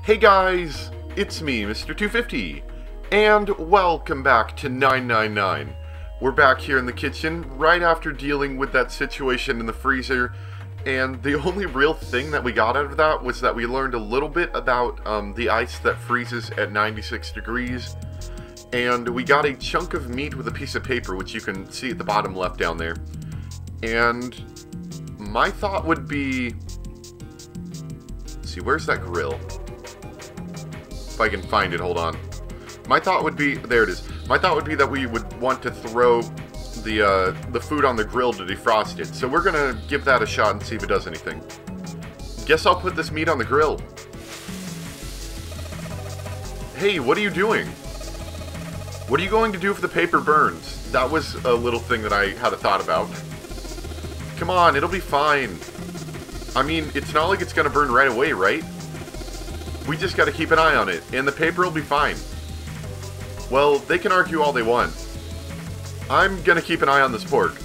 Hey guys, it's me, Mr. 250, and welcome back to 999. We're back here in the kitchen, right after dealing with that situation in the freezer, and the only real thing that we got out of that was that we learned a little bit about the ice that freezes at 96 degrees, and we got a chunk of meat with a piece of paper, which you can see at the bottom left down there. And my thought would be... Let's see, where's that grill? If I can find it, hold on. My thought would be, there it is. My thought would be that we would want to throw the food on the grill to defrost it. So we're gonna give that a shot and see if it does anything. Guess I'll put this meat on the grill. Hey, what are you doing? What are you going to do if the paper burns? That was a little thing that I had a thought about. Come on, it'll be fine. I mean, it's not like it's gonna burn right away, right? We just gotta keep an eye on it, and the paper will be fine. Well, they can argue all they want. I'm gonna keep an eye on this pork.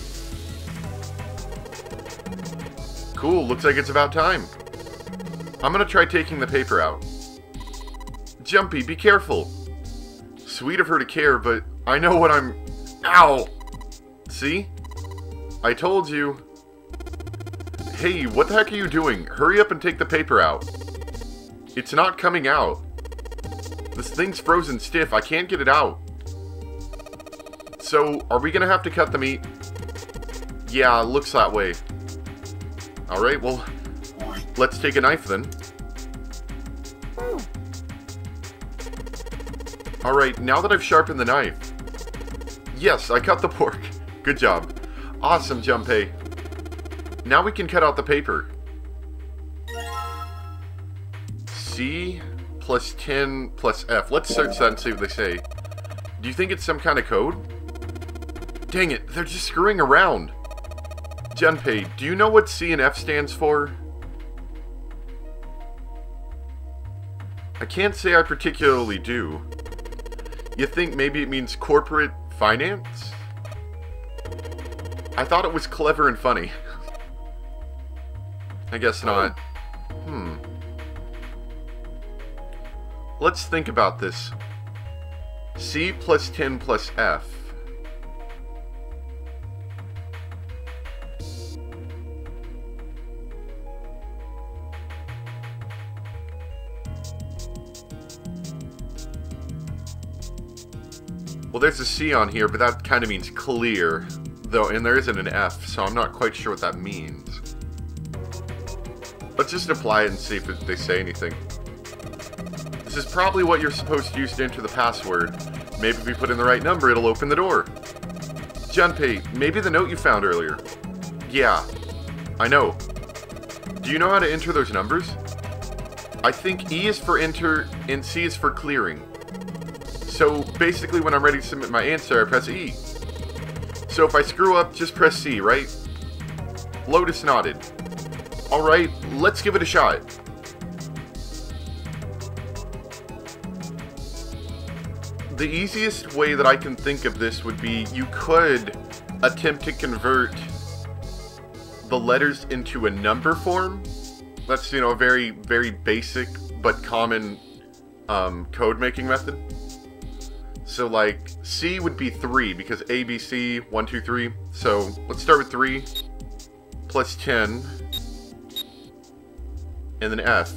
Cool, looks like it's about time. I'm gonna try taking the paper out. Jumpy, be careful. Sweet of her to care, but I know what I'm... Ow! See? I told you. Hey, what the heck are you doing? Hurry up and take the paper out. It's not coming out. This thing's frozen stiff. I can't get it out. So, are we gonna have to cut the meat? Yeah, looks that way. Alright, well, let's take a knife then. Alright, now that I've sharpened the knife. Yes, I cut the pork. Good job. Awesome, Junpei. Now we can cut out the paper. C plus 10 plus F. Let's search that and see what they say. Do you think it's some kind of code? Dang it, they're just screwing around. Junpei, do you know what C and F stands for? I can't say I particularly do. You think maybe it means corporate finance? I thought it was clever and funny. I guess not. Let's think about this. C plus 10 plus F. Well, there's a C on here, but that kind of means clear, though, and there isn't an F, so I'm not quite sure what that means. Let's just apply it and see if they say anything. This is probably what you're supposed to use to enter the password. Maybe if we put in the right number, it'll open the door. Junpei, maybe the note you found earlier. Yeah, I know. Do you know how to enter those numbers? I think E is for enter and C is for clearing. So basically when I'm ready to submit my answer, I press E. So if I screw up, just press C, right? Lotus nodded. Alright, let's give it a shot. The easiest way that I can think of this would be you could attempt to convert the letters into a number form. That's, you know, a very, very basic but common code making method. So like C would be 3 because A, B, C, 1, 2, 3. So let's start with 3 plus 10 and then F.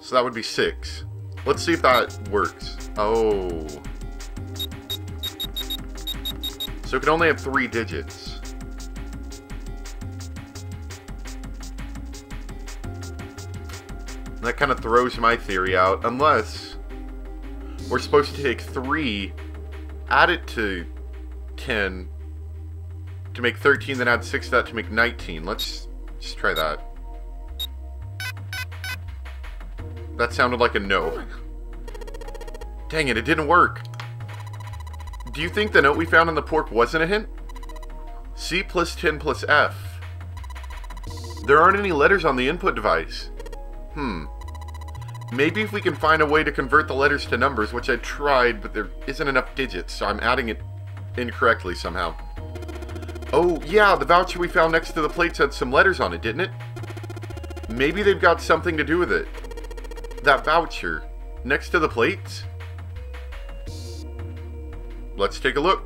So that would be 6. Let's see if that works. Oh. So it can only have 3 digits. That kind of throws my theory out, unless we're supposed to take 3, add it to 10 to make 13, then add 6 to that to make 19. Let's just try that. That sounded like a no. Dang it, it didn't work. Do you think the note we found on the pork wasn't a hint? C plus 10 plus F. There aren't any letters on the input device. Maybe if we can find a way to convert the letters to numbers, which I tried, but there isn't enough digits, so I'm adding it incorrectly somehow. Oh, yeah, the voucher we found next to the plates had some letters on it, didn't it? Maybe they've got something to do with it. That voucher next to the plates? Let's take a look.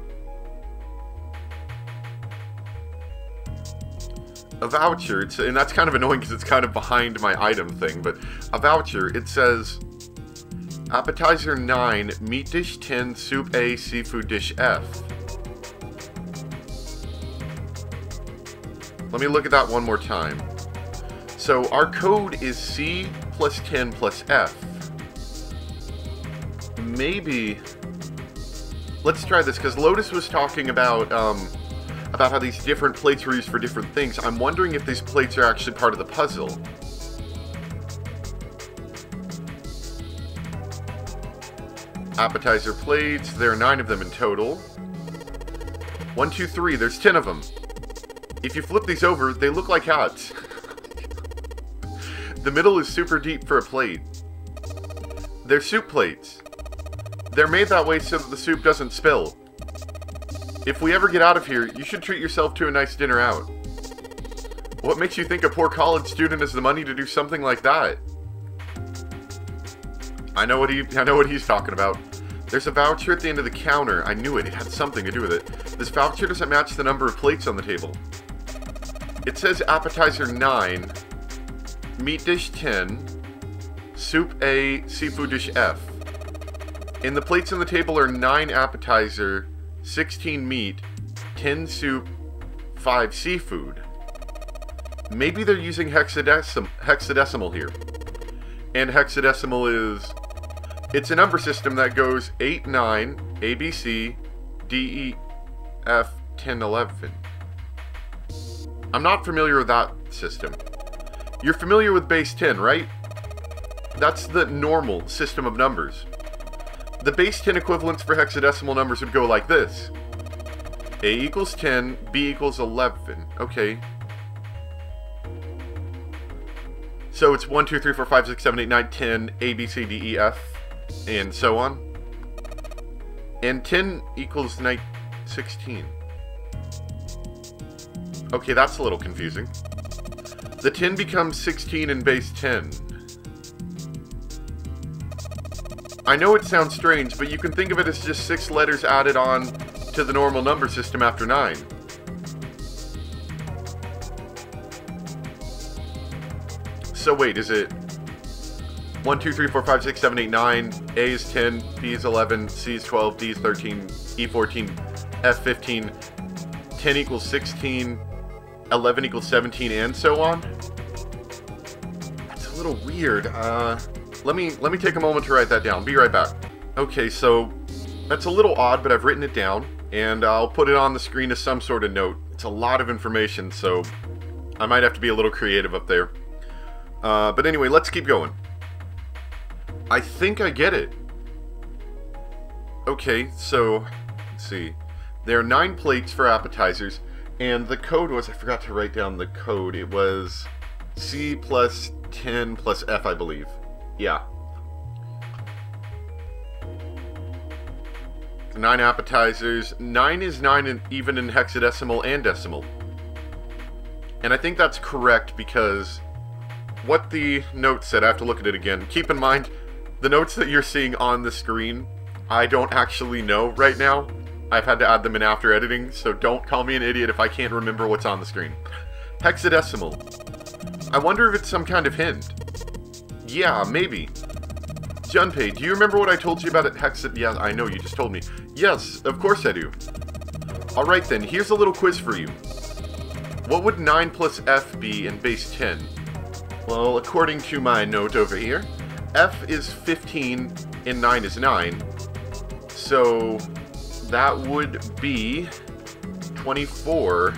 A voucher, and that's kind of annoying because it's kind of behind my item thing, but a voucher, it says appetizer 9, meat dish 10, soup A, seafood dish F. Let me look at that one more time. So our code is C plus 10 plus F. Maybe, let's try this, because Lotus was talking about how these different plates were used for different things. I'm wondering if these plates are actually part of the puzzle. Appetizer plates, there are 9 of them in total. 1, 2, 3, there's 10 of them. If you flip these over, they look like hats. The middle is super deep for a plate. They're soup plates. They're made that way so that the soup doesn't spill. If we ever get out of here, you should treat yourself to a nice dinner out. What makes you think a poor college student has the money to do something like that? I know what he's talking about. There's a voucher at the end of the counter. I knew it. It had something to do with it. This voucher doesn't match the number of plates on the table. It says appetizer 9, meat dish 10, soup A, seafood dish F. And the plates on the table are 9 appetizer, 16 meat, 10 soup, 5 seafood. Maybe they're using hexadecimal here. And hexadecimal is... it's a number system that goes 8, 9, A, B, C, D, E, F, 10, 11. I'm not familiar with that system. You're familiar with base 10, right? That's the normal system of numbers. The base 10 equivalents for hexadecimal numbers would go like this. A equals 10, B equals 11. Okay. So it's 1, 2, 3, 4, 5, 6, 7, 8, 9, 10, A, B, C, D, E, F, and so on. And 10 equals 16. Okay, that's a little confusing. The 10 becomes 16 in base 10. I know it sounds strange, but you can think of it as just 6 letters added on to the normal number system after 9. So wait, is it 1, 2, 3, 4, 5, 6, 7, 8, 9, A is 10, B is 11, C is 12, D is 13, E 14, F 15, 10 equals 16, 11 equals 17, and so on? That's a little weird. Let me take a moment to write that down. Be right back. Okay, so that's a little odd, but I've written it down, and I'll put it on the screen as some sort of note. It's a lot of information, so I might have to be a little creative up there. But anyway, let's keep going. I think I get it. Okay, so let's see. There are 9 plates for appetizers, and the code was, I forgot to write down the code. It was C plus 10 plus F, I believe. Yeah. 9 appetizers. 9 is 9 even in hexadecimal and decimal. And I think that's correct because what the note said, I have to look at it again. Keep in mind, the notes that you're seeing on the screen, I don't actually know right now. I've had to add them in after editing, so don't call me an idiot if I can't remember what's on the screen. Hexadecimal. I wonder if it's some kind of hint. Yeah, maybe. Junpei, do you remember what I told you about it? Yeah, I know, you just told me. Yes, of course I do. Alright then, here's a little quiz for you. What would 9 plus F be in base 10? Well, according to my note over here, F is 15 and 9 is 9. So that would be 24.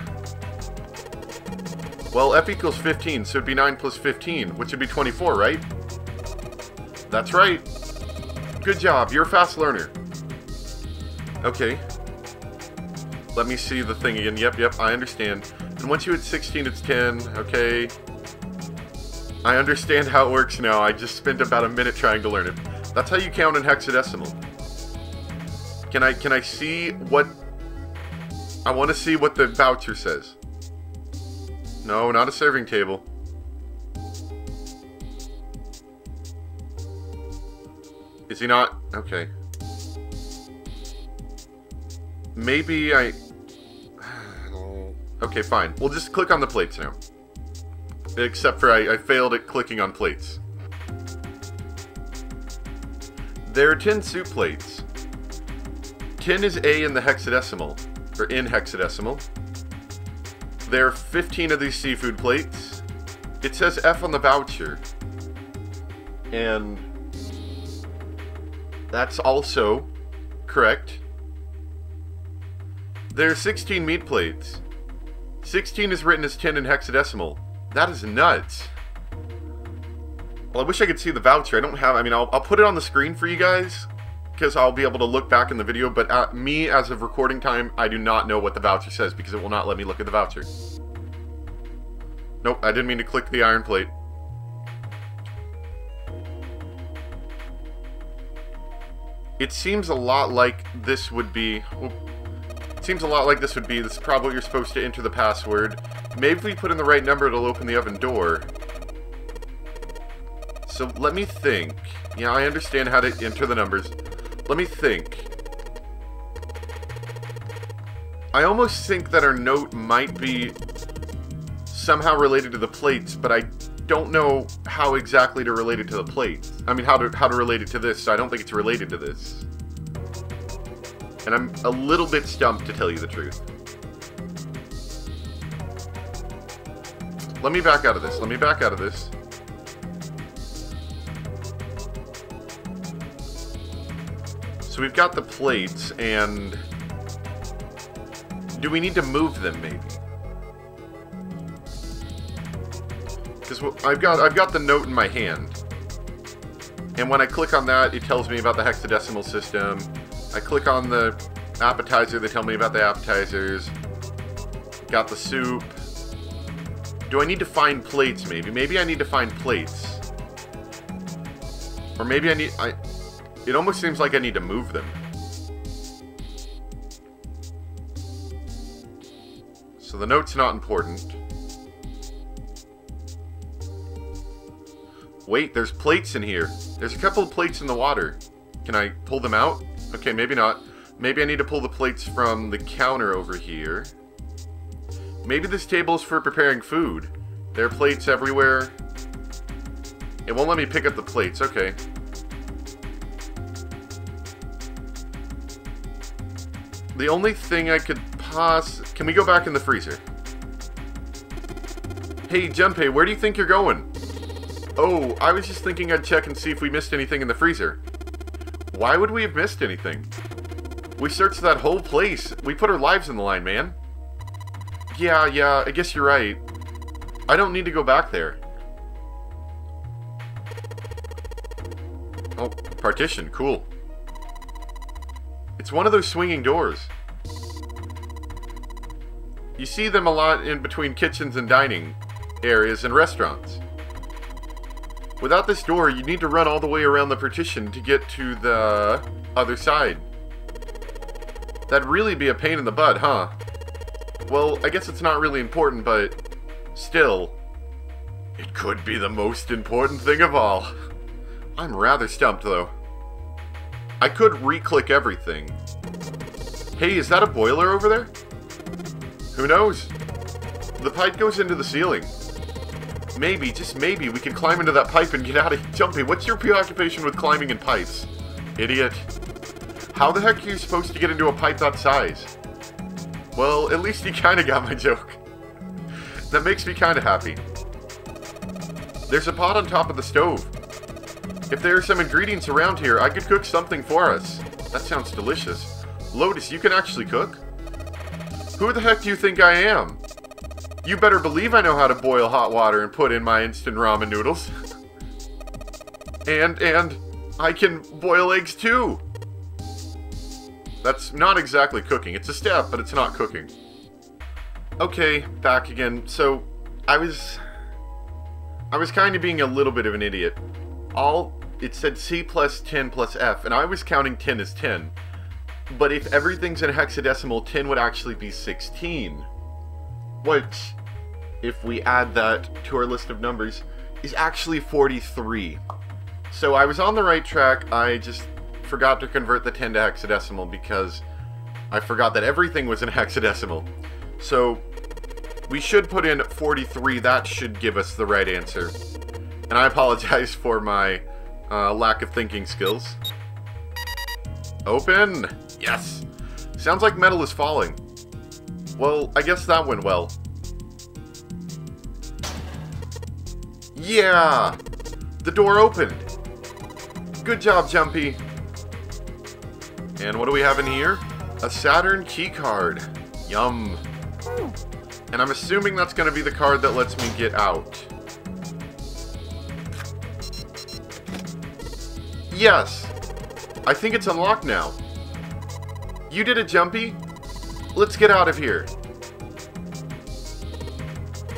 Well, F equals 15, so it'd be 9 plus 15, which would be 24, right? That's right. Good job, you're a fast learner. Okay. Let me see the thing again. Yep, I understand. And once you hit 16, it's 10. Okay. I understand how it works now. I just spent about a minute trying to learn it. That's how you count in hexadecimal. Can I see what... I want to see what the voucher says. No, not a serving table. Is he not? Okay. Maybe I... Okay, fine. We'll just click on the plates now. Except for I failed at clicking on plates. There are 10 soup plates. 10 is A in the hexadecimal, or in hexadecimal. There are 15 of these seafood plates. It says F on the voucher. And that's also correct. There are 16 meat plates. 16 is written as 10 in hexadecimal. That is nuts. Well, I wish I could see the voucher. I don't have... I mean, I'll put it on the screen for you guys, because I'll be able to look back in the video, but me, as of recording time, I do not know what the voucher says, because it will not let me look at the voucher. Nope, I didn't mean to click the iron plate. It seems a lot like this would be... It seems a lot like this would be... This is probably what you're supposed to enter the password. Maybe if we put in the right number, it'll open the oven door. So let me think. Yeah, I understand how to enter the numbers. Let me think. I almost think that our note might be somehow related to the plates, but I don't know how exactly to relate it to the plates. I mean, how to relate it to this, so I don't think it's related to this. And I'm a little bit stumped, to tell you the truth. Let me back out of this. Let me back out of this. So we've got the plates, and do we need to move them, maybe? Because I've got the note in my hand, and when I click on that, it tells me about the hexadecimal system. I click on the appetizer, they tell me about the appetizers. Got the soup. Do I need to find plates, maybe? Maybe I need to find plates. Or maybe I need... It almost seems like I need to move them. So the note's not important. Wait, there's plates in here. There's a couple of plates in the water. Can I pull them out? Okay, maybe not. Maybe I need to pull the plates from the counter over here. Maybe this table is for preparing food. There are plates everywhere. It won't let me pick up the plates. Okay. The only thing I could Can we go back in the freezer? Hey, Junpei, where do you think you're going? Oh, I was just thinking I'd check and see if we missed anything in the freezer. Why would we have missed anything? We searched that whole place. We put our lives on the line, man. Yeah, I guess you're right. I don't need to go back there. Oh, partition, cool. It's one of those swinging doors. You see them a lot in between kitchens and dining areas and restaurants. Without this door, you need to run all the way around the partition to get to the other side. That'd really be a pain in the butt, huh? Well, I guess it's not really important, but still, it could be the most important thing of all. I'm rather stumped, though. I could re-click everything. Hey, is that a boiler over there? Who knows? The pipe goes into the ceiling. Maybe, just maybe, we can climb into that pipe and get out of here. Jumpy, what's your preoccupation with climbing in pipes? Idiot. How the heck are you supposed to get into a pipe that size? Well, at least you kind of got my joke. That makes me kind of happy. There's a pot on top of the stove. If there are some ingredients around here, I could cook something for us. That sounds delicious. Lotus, you can actually cook? Who the heck do you think I am? You better believe I know how to boil hot water and put in my instant ramen noodles. and I can boil eggs too. That's not exactly cooking. It's a step, but it's not cooking. Okay, back again. So, I was kind of being a little bit of an idiot. It said C plus 10 plus F, and I was counting 10 as 10. But if everything's in hexadecimal, 10 would actually be 16. Which, if we add that to our list of numbers, is actually 43. So I was on the right track, I just forgot to convert the 10 to hexadecimal because I forgot that everything was in hexadecimal. So we should put in 43, that should give us the right answer. And I apologize for my lack of thinking skills. Open! Yes! Sounds like metal is falling. Well, I guess that went well. Yeah! The door opened! Good job, Jumpy! And what do we have in here? A Saturn keycard. Yum. And I'm assuming that's going to be the card that lets me get out. Yes! I think it's unlocked now. You did it, Jumpy. Let's get out of here.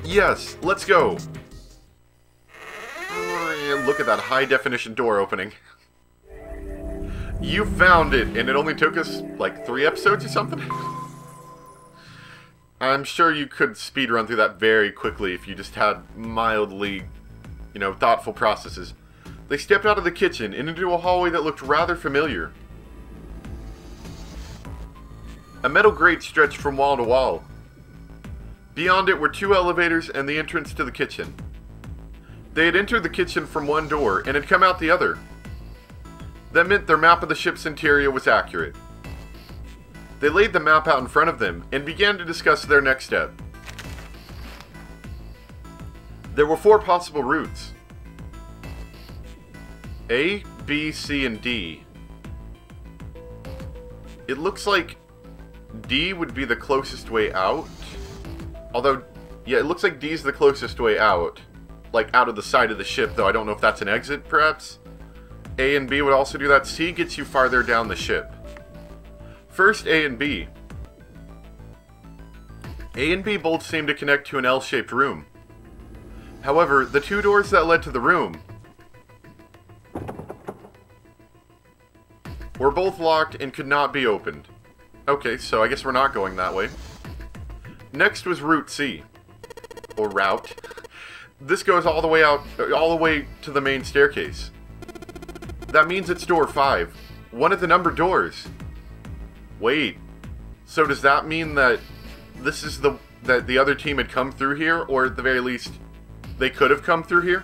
Yes, let's go. Look at that high-definition door opening. You found it, and it only took us, like, 3 episodes or something? I'm sure you could speedrun through that very quickly if you just had mildly, thoughtful processes. They stepped out of the kitchen and into a hallway that looked rather familiar. A metal grate stretched from wall to wall. Beyond it were 2 elevators and the entrance to the kitchen. They had entered the kitchen from one door and had come out the other. That meant their map of the ship's interior was accurate. They laid the map out in front of them and began to discuss their next step. There were 4 possible routes. A, B, C, and D. It looks like D would be the closest way out. Although, yeah, it looks like D is the closest way out. Like, out of the side of the ship, though I don't know if that's an exit, perhaps? A and B would also do that. C gets you farther down the ship. First, A and B. A and B both seem to connect to an L-shaped room. However, the 2 doors that led to the room were both locked and could not be opened. Okay, so I guess we're not going that way. Next was Route C. Or Route. This goes all the way out, all the way to the main staircase. That means it's door 5. One of the numbered doors. Wait. So does that mean that this is that the other team had come through here, or at the very least, they could have come through here?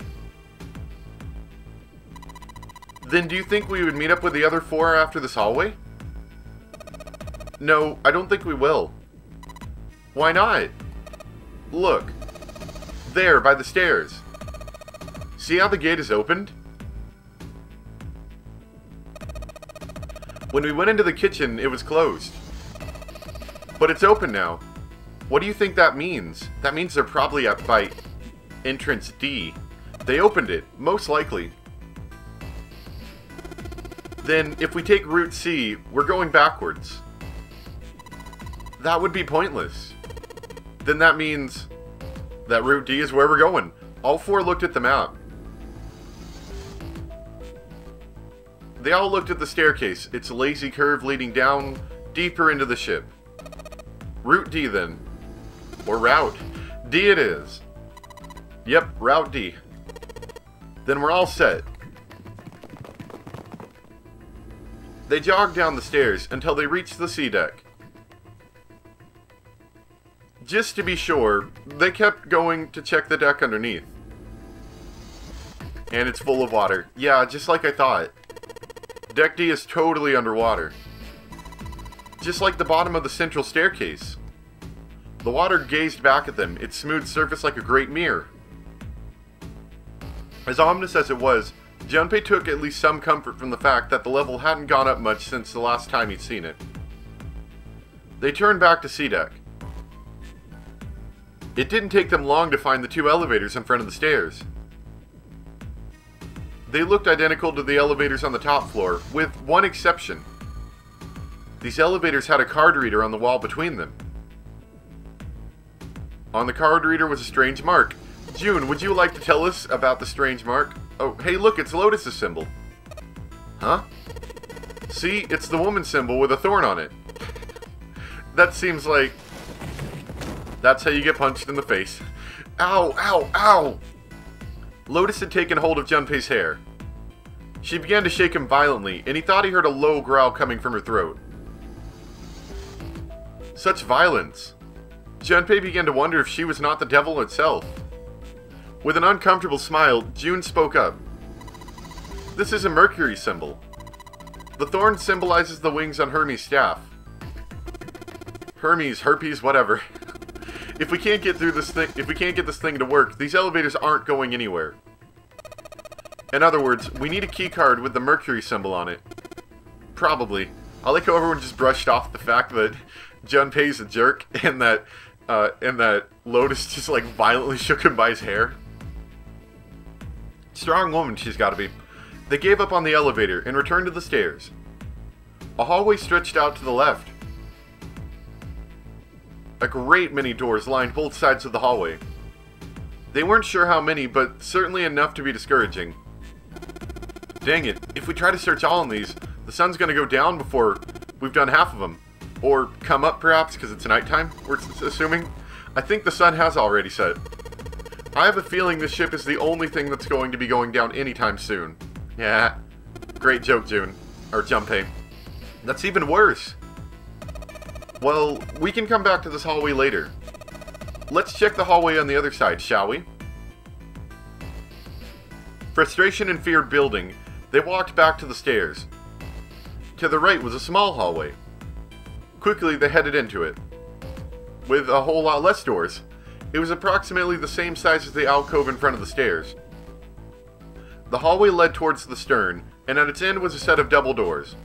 Then do you think we would meet up with the other 4 after this hallway? No, I don't think we will. Why not? Look. There, by the stairs. See how the gate is opened? When we went into the kitchen, it was closed. But it's open now. What do you think that means? That means they're probably up by entrance D. They opened it, most likely. Then, if we take Route C, we're going backwards. That would be pointless. Then that means that Route D is where we're going. All 4 looked at the map. They all looked at the staircase, its lazy curve leading down deeper into the ship. Route D then. Or Route. D it is. Yep, Route D. Then we're all set. They jogged down the stairs until they reached the sea deck. Just to be sure, they kept going to check the deck underneath. And it's full of water. Yeah, just like I thought. Deck D is totally underwater. Just like the bottom of the central staircase. The water gazed back at them, its smooth surface like a great mirror. As ominous as it was, Junpei took at least some comfort from the fact that the level hadn't gone up much since the last time he'd seen it. They turned back to sea deck. It didn't take them long to find the 2 elevators in front of the stairs. They looked identical to the elevators on the top floor, with one exception. These elevators had a card reader on the wall between them. On the card reader was a strange mark. June, would you like to tell us about the strange mark? Oh, hey look, it's Lotus's symbol. Huh? See, it's the woman symbol with a thorn on it. That seems like... that's how you get punched in the face. Ow, ow, ow! Lotus had taken hold of Junpei's hair. She began to shake him violently, and he thought he heard a low growl coming from her throat. Such violence. Junpei began to wonder if she was not the devil itself. With an uncomfortable smile, June spoke up. This is a Mercury symbol. The thorn symbolizes the wings on Hermes' staff. Herpes, whatever. If we can't get this thing to work, these elevators aren't going anywhere. In other words, we need a keycard with the Mercury symbol on it. Probably. I like how everyone just brushed off the fact that Junpei's a jerk and that Lotus just like violently shook him by his hair. Strong woman she's gotta be. They gave up on the elevator and returned to the stairs. A hallway stretched out to the left. A great many doors lined both sides of the hallway. They weren't sure how many, but certainly enough to be discouraging. Dang it, if we try to search all of these, the sun's gonna go down before we've done half of them. Or come up, perhaps, because it's nighttime, we're assuming. I think the sun has already set. I have a feeling this ship is the only thing that's going to be going down anytime soon. Yeah, great joke, June. Or Junpei. That's even worse. Well, we can come back to this hallway later. Let's check the hallway on the other side, shall we? Frustration and fear building, they walked back to the stairs. To the right was a small hallway. Quickly, they headed into it. With a whole lot less doors. It was approximately the same size as the alcove in front of the stairs. The hallway led towards the stern, and at its end was a set of double doors.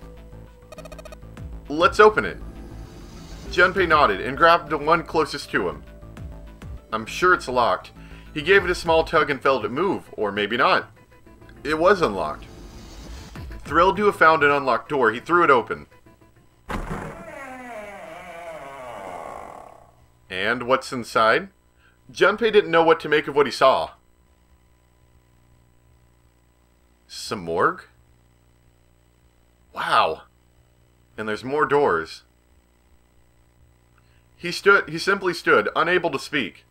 Let's open it. Junpei nodded and grabbed the one closest to him. I'm sure it's locked. He gave it a small tug and felt it move, or maybe not. It was unlocked. Thrilled to have found an unlocked door, he threw it open. And what's inside? Junpei didn't know what to make of what he saw. Some morgue? Wow. And there's more doors. He simply stood, unable to speak.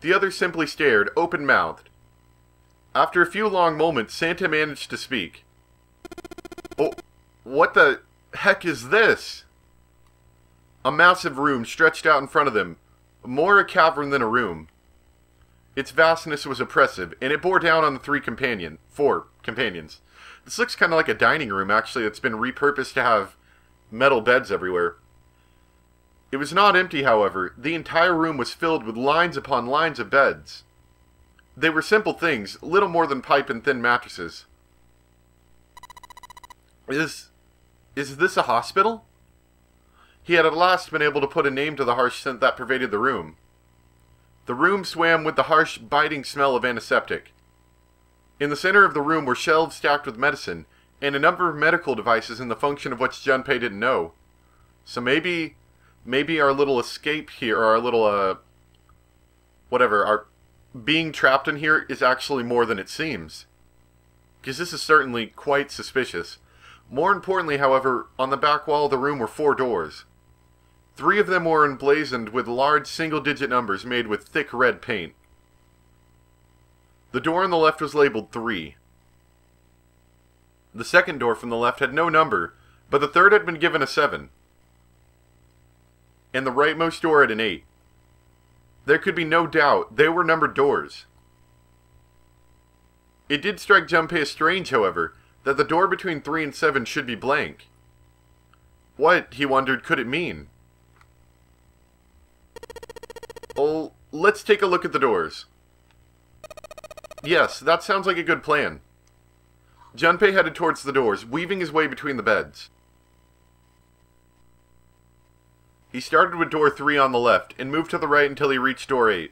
The others simply stared, open-mouthed. After a few long moments, Santa managed to speak. Oh, what the heck is this? A massive room stretched out in front of them, more a cavern than a room. Its vastness was oppressive, and it bore down on the four companions. This looks kind of like a dining room, actually, that's been repurposed to have metal beds everywhere. It was not empty, however. The entire room was filled with lines upon lines of beds. They were simple things, little more than pipe and thin mattresses. Is this a hospital? He had at last been able to put a name to the harsh scent that pervaded the room. The room swam with the harsh, biting smell of antiseptic. In the center of the room were shelves stacked with medicine, and a number of medical devices in the function of which Junpei didn't know. So maybe our little escape here, or our little, our being trapped in here is actually more than it seems. Because this is certainly quite suspicious. More importantly, however, on the back wall of the room were 4 doors. 3 of them were emblazoned with large single-digit numbers made with thick red paint. The door on the left was labeled 3. The second door from the left had no number, but the third had been given a 7. And the rightmost door had an 8. There could be no doubt they were numbered doors. It did strike Junpei as strange, however, that the door between 3 and 7 should be blank. What, he wondered, could it mean? Oh, let's take a look at the doors. Yes, that sounds like a good plan. Junpei headed towards the doors, weaving his way between the beds. He started with door 3 on the left, and moved to the right until he reached door 8.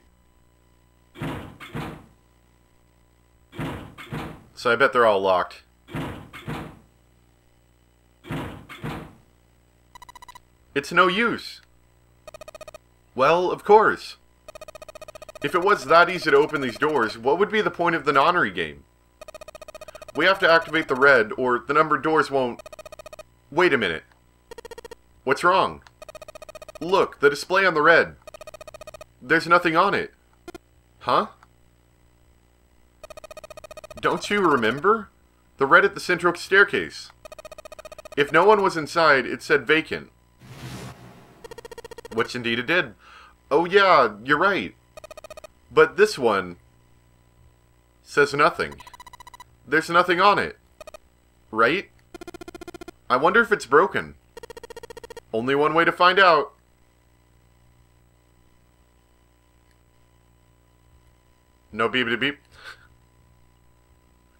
So I bet they're all locked. It's no use. Well, of course. If it was that easy to open these doors, what would be the point of the nonary game? We have to activate the red, or the numbered doors won't... Wait a minute. What's wrong? Look, the display on the red. There's nothing on it. Huh? Don't you remember? The red at the central staircase. If no one was inside, it said vacant. Which indeed it did. Oh yeah, you're right. But this one says nothing. There's nothing on it. Right? I wonder if it's broken. Only one way to find out. No beep beep.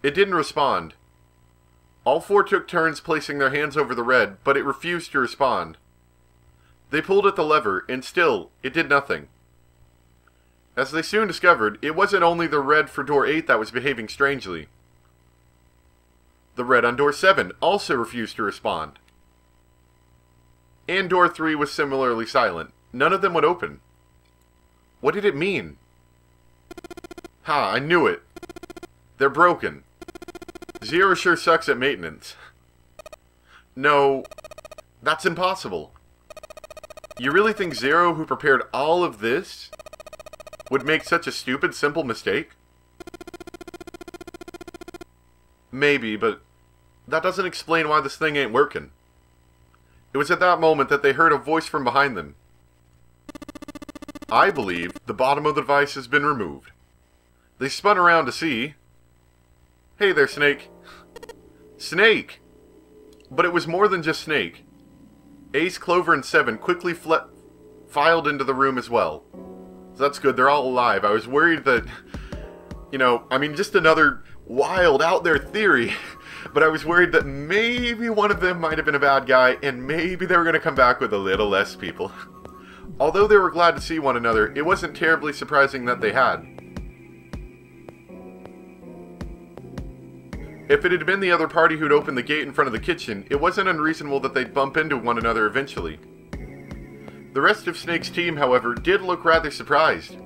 It didn't respond. All four took turns placing their hands over the red, but it refused to respond. They pulled at the lever, and still, it did nothing. As they soon discovered, it wasn't only the red for door 8 that was behaving strangely. The red on door 7 also refused to respond. And door 3 was similarly silent. None of them would open. What did it mean? Ha, I knew it. They're broken. Zero sure sucks at maintenance. No, that's impossible. You really think Zero, who prepared all of this, would make such a stupid, simple mistake? Maybe, but that doesn't explain why this thing ain't working. It was at that moment that they heard a voice from behind them. I believe the bottom of the device has been removed. They spun around to see... Hey there, Snake. Snake! But it was more than just Snake. Ace, Clover, and Seven quickly filed into the room as well. So that's good, they're all alive. I was worried that, just another wild, out there theory. But I was worried that maybe one of them might have been a bad guy, and maybe they were going to come back with a little less people. Although they were glad to see one another, it wasn't terribly surprising that they had. If it had been the other party who'd opened the gate in front of the kitchen, it wasn't unreasonable that they'd bump into one another eventually. The rest of Snake's team, however, did look rather surprised.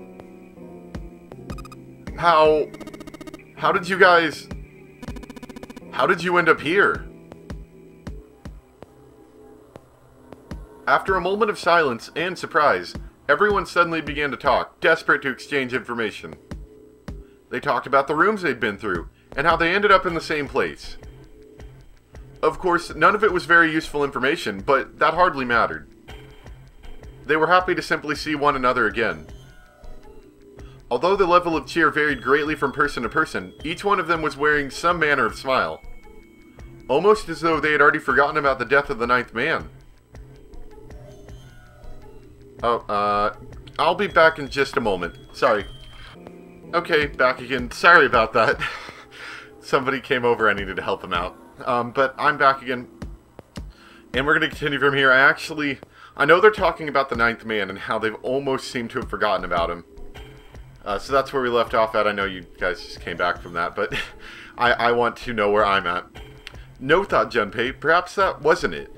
How did you guys... How did you end up here? After a moment of silence and surprise, everyone suddenly began to talk, desperate to exchange information. They talked about the rooms they'd been through, and how they ended up in the same place. Of course, none of it was very useful information, but that hardly mattered. They were happy to simply see one another again. Although the level of cheer varied greatly from person to person, each one of them was wearing some manner of smile. Almost as though they had already forgotten about the death of the ninth man. I'll be back in just a moment. Sorry. Okay, back again. Sorry about that. Somebody came over, I needed to help them out. But I'm back again. And we're going to continue from here. I know they're talking about the ninth man and how they've almost seemed to have forgotten about him. So that's where we left off at. I know you guys just came back from that, but I want to know where I'm at. No, thought Junpei, perhaps that wasn't it.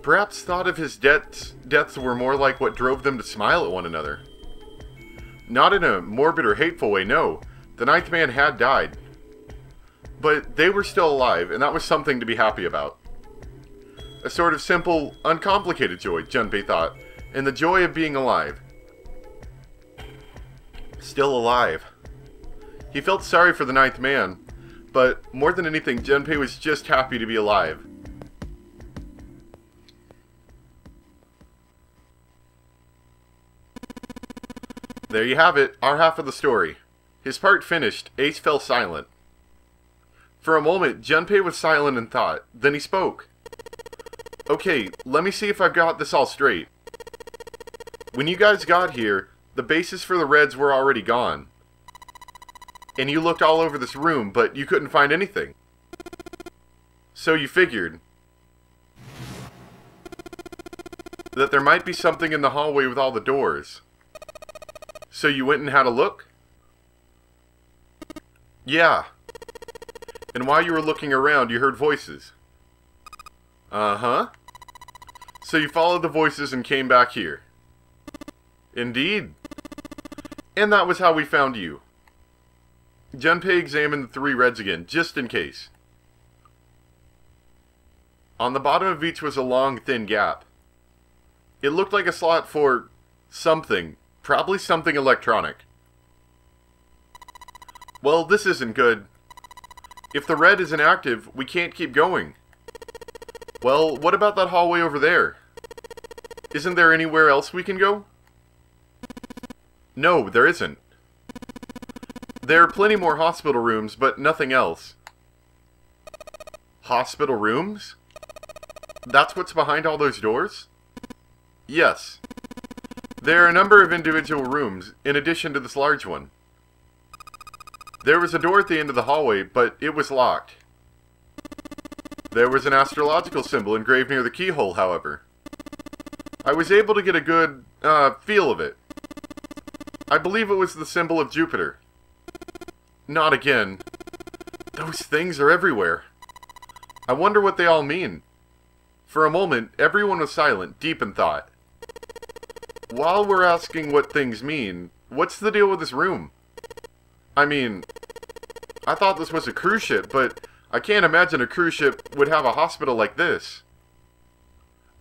Perhaps thought of his deaths were more like what drove them to smile at one another. Not in a morbid or hateful way, no. The ninth man had died. But they were still alive, and that was something to be happy about. A sort of simple, uncomplicated joy, Junpei thought, and the joy of being alive. Still alive. He felt sorry for the ninth man, but more than anything, Junpei was just happy to be alive. There you have it, our half of the story. His part finished, Ace fell silent. For a moment, Junpei was silent in thought. Then he spoke. Okay, let me see if I've got this all straight. When you guys got here, the bases for the reds were already gone. And you looked all over this room, but you couldn't find anything. So you figured that there might be something in the hallway with all the doors. So you went and had a look? Yeah. And while you were looking around, you heard voices. Uh-huh. So you followed the voices and came back here. Indeed. And that was how we found you. Junpei examined the three reds again, just in case. On the bottom of each was a long, thin gap. It looked like a slot for something. Probably something electronic. Well, this isn't good. If the red is inactive, we can't keep going. Well, what about that hallway over there? Isn't there anywhere else we can go? No, there isn't. There are plenty more hospital rooms, but nothing else. Hospital rooms? That's what's behind all those doors? Yes. There are a number of individual rooms, in addition to this large one. There was a door at the end of the hallway, but it was locked. There was an astrological symbol engraved near the keyhole, however. I was able to get a good, feel of it. I believe it was the symbol of Jupiter. Not again. Those things are everywhere. I wonder what they all mean. For a moment, everyone was silent, deep in thought. While we're asking what things mean, what's the deal with this room? I mean, I thought this was a cruise ship, but I can't imagine a cruise ship would have a hospital like this.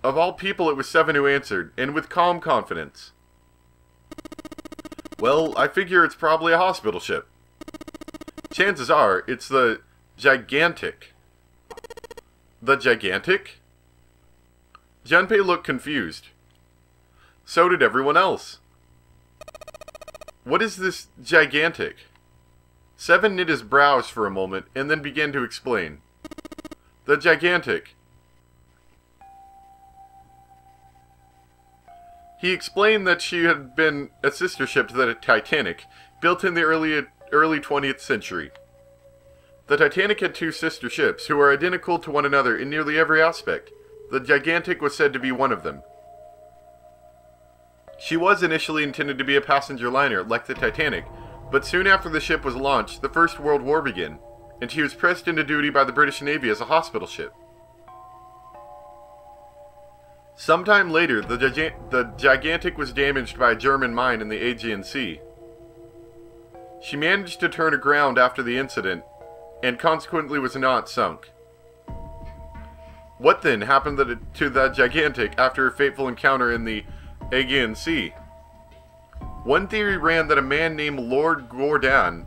Of all people, it was Seven who answered, and with calm confidence. Well, I figure it's probably a hospital ship. Chances are, it's the Gigantic. The Gigantic? Junpei looked confused. So did everyone else. What is this Gigantic? Seven knit his brows for a moment, and then began to explain. The Gigantic. He explained that she had been a sister ship to the Titanic, built in the early 20th century. The Titanic had two sister ships, who were identical to one another in nearly every aspect. The Gigantic was said to be one of them. She was initially intended to be a passenger liner, like the Titanic, but soon after the ship was launched, the First World War began, and she was pressed into duty by the British Navy as a hospital ship. Sometime later, the Gigantic was damaged by a German mine in the Aegean Sea. She managed to turn aground after the incident, and consequently was not sunk. What then happened to the Gigantic after her fateful encounter in the Aegean Sea? One theory ran that a man named Lord Gordon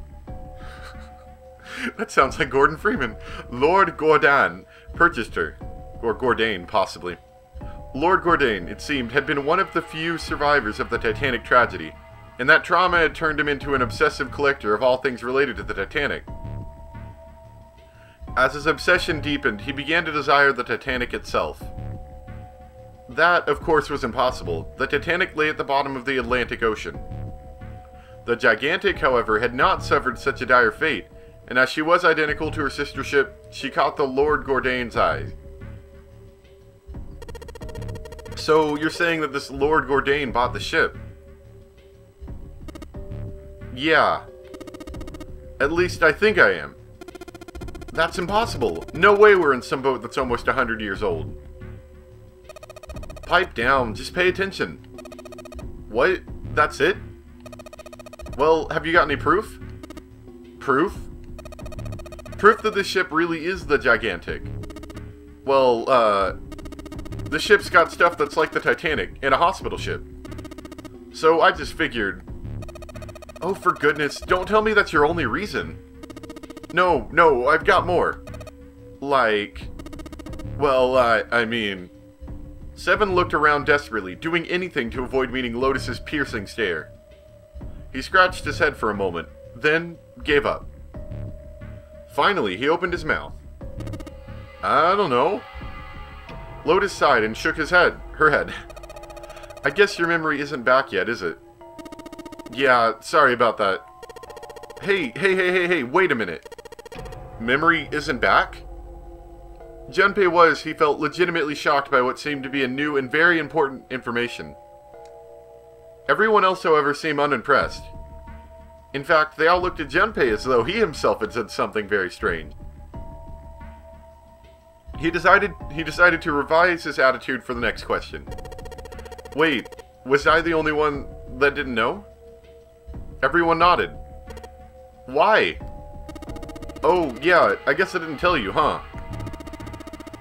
that sounds like Gordon Freeman. Lord Gordon purchased her. Or Gordain, possibly. Lord Gordain, it seemed, had been one of the few survivors of the Titanic tragedy, and that trauma had turned him into an obsessive collector of all things related to the Titanic. As his obsession deepened, he began to desire the Titanic itself. That, of course, was impossible. The Titanic lay at the bottom of the Atlantic Ocean. The Gigantic, however, had not suffered such a dire fate, and as she was identical to her sister ship, she caught the Lord Gordain's eye. So, you're saying that this Lord Gordain bought the ship? Yeah. At least I think I am. That's impossible. No way we're in some boat that's almost 100 years old. Pipe down, just pay attention. What? That's it? Well, have you got any proof? Proof? Proof that this ship really is the Gigantic. Well, the ship's got stuff that's like the Titanic, and a hospital ship. So I just figured... Oh, for goodness, don't tell me that's your only reason. No, I've got more. Like... Well, I mean... Seven looked around desperately, doing anything to avoid meeting Lotus's piercing stare. He scratched his head for a moment, then gave up. Finally, he opened his mouth. I don't know. Lotus sighed and shook her head. I guess your memory isn't back yet, is it? Yeah, sorry about that. Hey, wait a minute. Memory isn't back? Junpei was, he felt, legitimately shocked by what seemed to be a new and very important information. Everyone else, however, seemed unimpressed. In fact, they all looked at Junpei as though he himself had said something very strange. He decided to revise his attitude for the next question. Wait, was I the only one that didn't know? Everyone nodded. Why? Oh, yeah, I guess I didn't tell you, huh?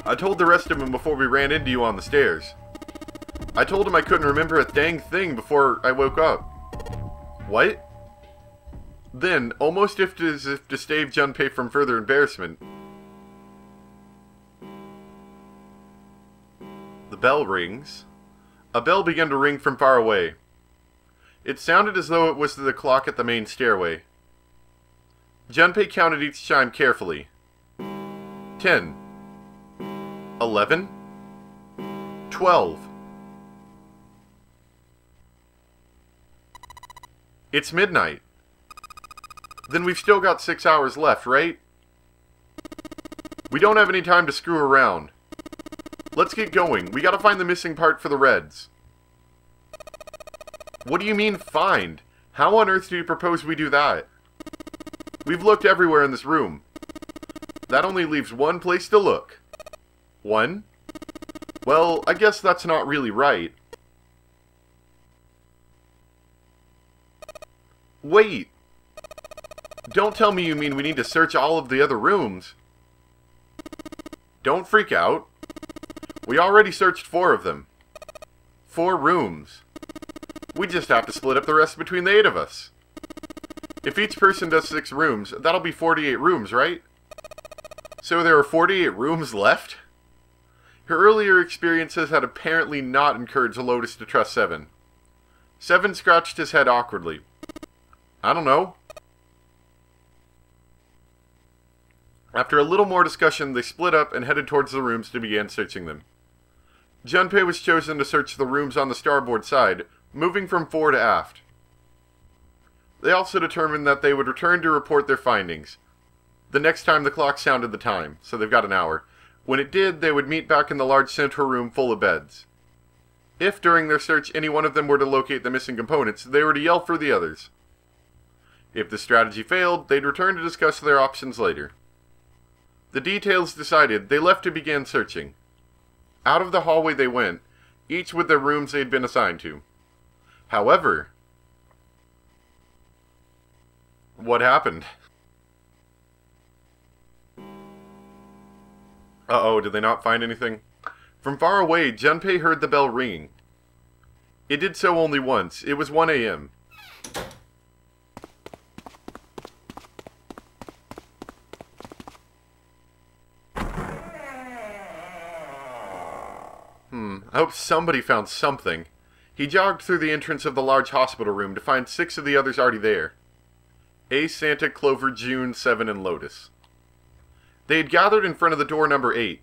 I told the rest of them before we ran into you on the stairs. I told him I couldn't remember a dang thing before I woke up. What? Then, almost as if to save Junpei from further embarrassment, the bell rings. A bell began to ring from far away. It sounded as though it was the clock at the main stairway. Junpei counted each chime carefully. 10. 11. 12. It's midnight. Then we've still got 6 hours left, right? We don't have any time to screw around. Let's get going. We gotta find the missing part for the Reds. What do you mean, find? How on earth do you propose we do that? We've looked everywhere in this room. That only leaves one place to look. One? Well, I guess that's not really right. Wait! Don't tell me you mean we need to search all of the other rooms. Don't freak out. We already searched 4 of them. 4 rooms. We just have to split up the rest between the 8 of us. If each person does 6 rooms, that'll be 48 rooms, right? So there are 48 rooms left? Her earlier experiences had apparently not encouraged Lotus to trust Seven. Seven scratched his head awkwardly. I don't know. After a little more discussion, they split up and headed towards the rooms to begin searching them. Junpei was chosen to search the rooms on the starboard side, moving from fore to aft. They also determined that they would return to report their findings the next time the clock sounded the time, so they've got an hour. When it did, they would meet back in the large central room full of beds. If during their search any one of them were to locate the missing components, they were to yell for the others. If the strategy failed, they'd return to discuss their options later. The details decided, they left to begin searching. Out of the hallway they went, each with their rooms they'd been assigned to. However, what happened? Uh-oh, did they not find anything? From far away, Junpei heard the bell ringing. It did so only once. It was 1 a.m. I hope somebody found something. He jogged through the entrance of the large hospital room to find 6 of the others already there. Ace, Santa, Clover, June, Seven, and Lotus. They had gathered in front of the door number 8.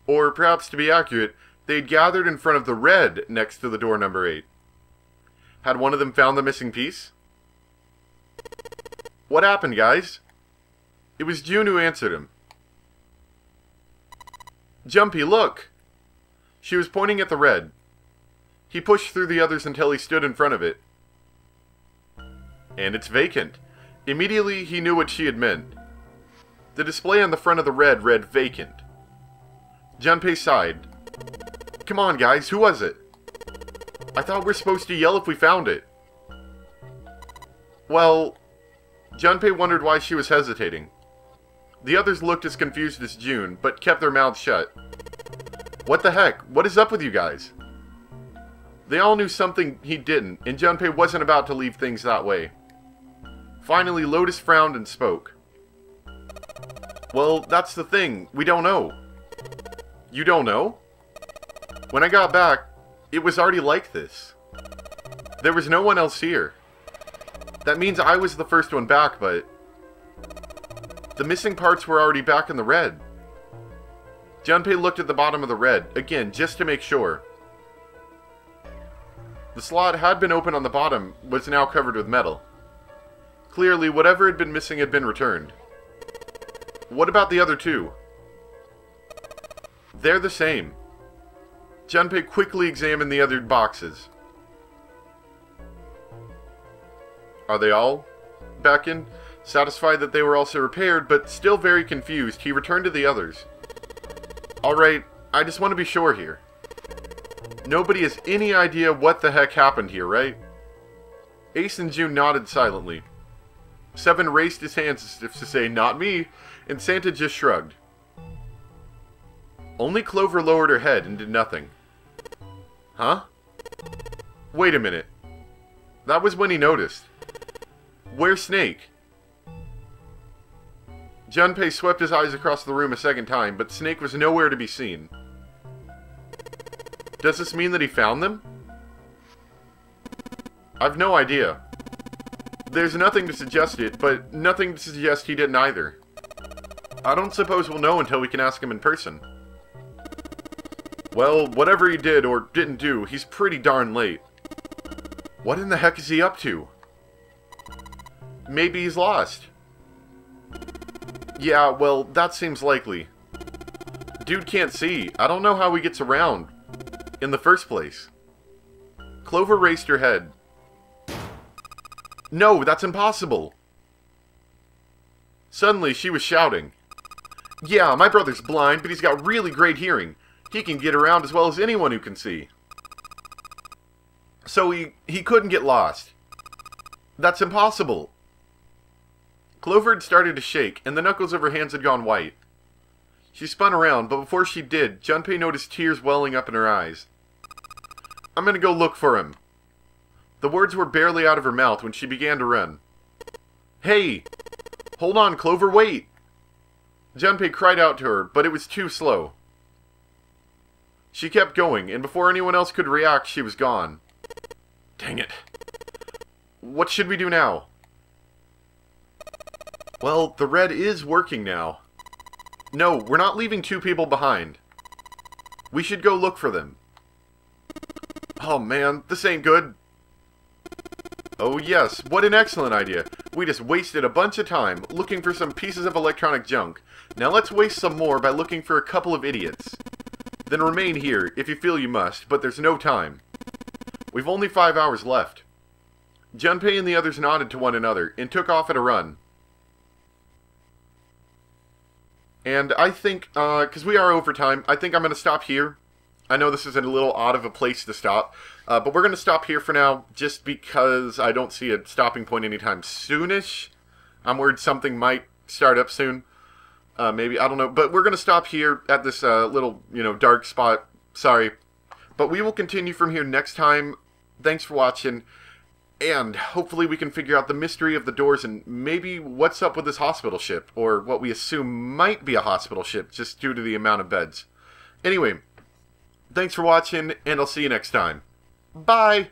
Or, perhaps to be accurate, they had gathered in front of the red next to the door number 8. Had one of them found the missing piece? What happened, guys? It was June who answered him. Jumpy, look! She was pointing at the red. He pushed through the others until he stood in front of it. And it's vacant. Immediately, he knew what she had meant. The display on the front of the red read vacant. Junpei sighed. Come on, guys, who was it? I thought we were supposed to yell if we found it. Well, Junpei wondered why she was hesitating. The others looked as confused as June, but kept their mouths shut. What the heck? What is up with you guys? They all knew something he didn't, and Junpei wasn't about to leave things that way. Finally, Lotus frowned and spoke. Well, that's the thing. We don't know. You don't know? When I got back, it was already like this. There was no one else here. That means I was the first one back, but the missing parts were already back in the red. Junpei looked at the bottom of the red, again, just to make sure. The slot had been open on the bottom, was now covered with metal. Clearly, whatever had been missing had been returned. What about the other 2? They're the same. Junpei quickly examined the other boxes. Are they all back in? Satisfied that they were also repaired, but still very confused, he returned to the others. Alright, I just want to be sure here. Nobody has any idea what the heck happened here, right? Ace and June nodded silently. Seven raised his hands as if to say, not me, and Santa just shrugged. Only Clover lowered her head and did nothing. Huh? Wait a minute. That was when he noticed. Where's Snake? Junpei swept his eyes across the room a second time, but Snake was nowhere to be seen. Does this mean that he found them? I've no idea. There's nothing to suggest it, but nothing to suggest he didn't either. I don't suppose we'll know until we can ask him in person. Well, whatever he did or didn't do, he's pretty darn late. What in the heck is he up to? Maybe he's lost. Yeah, well, that seems likely. Dude can't see. I don't know how he gets around in the first place. Clover raised her head. No, that's impossible. Suddenly, she was shouting. Yeah, my brother's blind, but he's got really great hearing. He can get around as well as anyone who can see. So he couldn't get lost. That's impossible. Clover had started to shake, and the knuckles of her hands had gone white. She spun around, but before she did, Junpei noticed tears welling up in her eyes. I'm gonna go look for him. The words were barely out of her mouth when she began to run. Hey! Hold on, Clover, wait! Junpei cried out to her, but it was too slow. She kept going, and before anyone else could react, she was gone. Dang it. What should we do now? Well, the red is working now. No, we're not leaving two people behind. We should go look for them. Oh man, this ain't good. Oh yes, what an excellent idea. We just wasted a bunch of time looking for some pieces of electronic junk. Now let's waste some more by looking for a couple of idiots. Then remain here if you feel you must, but there's no time. We've only 5 hours left. Junpei and the others nodded to one another and took off at a run. And I think, because we are over time, I think I'm going to stop here. I know this is a little odd of a place to stop, but we're going to stop here for now, just because I don't see a stopping point anytime soonish. I'm worried something might start up soon. Maybe, I don't know. But we're going to stop here at this little, dark spot. Sorry. But we will continue from here next time. Thanks for watching. And hopefully we can figure out the mystery of the doors and maybe what's up with this hospital ship. Or what we assume might be a hospital ship just due to the amount of beds. Anyway, thanks for watching and I'll see you next time. Bye!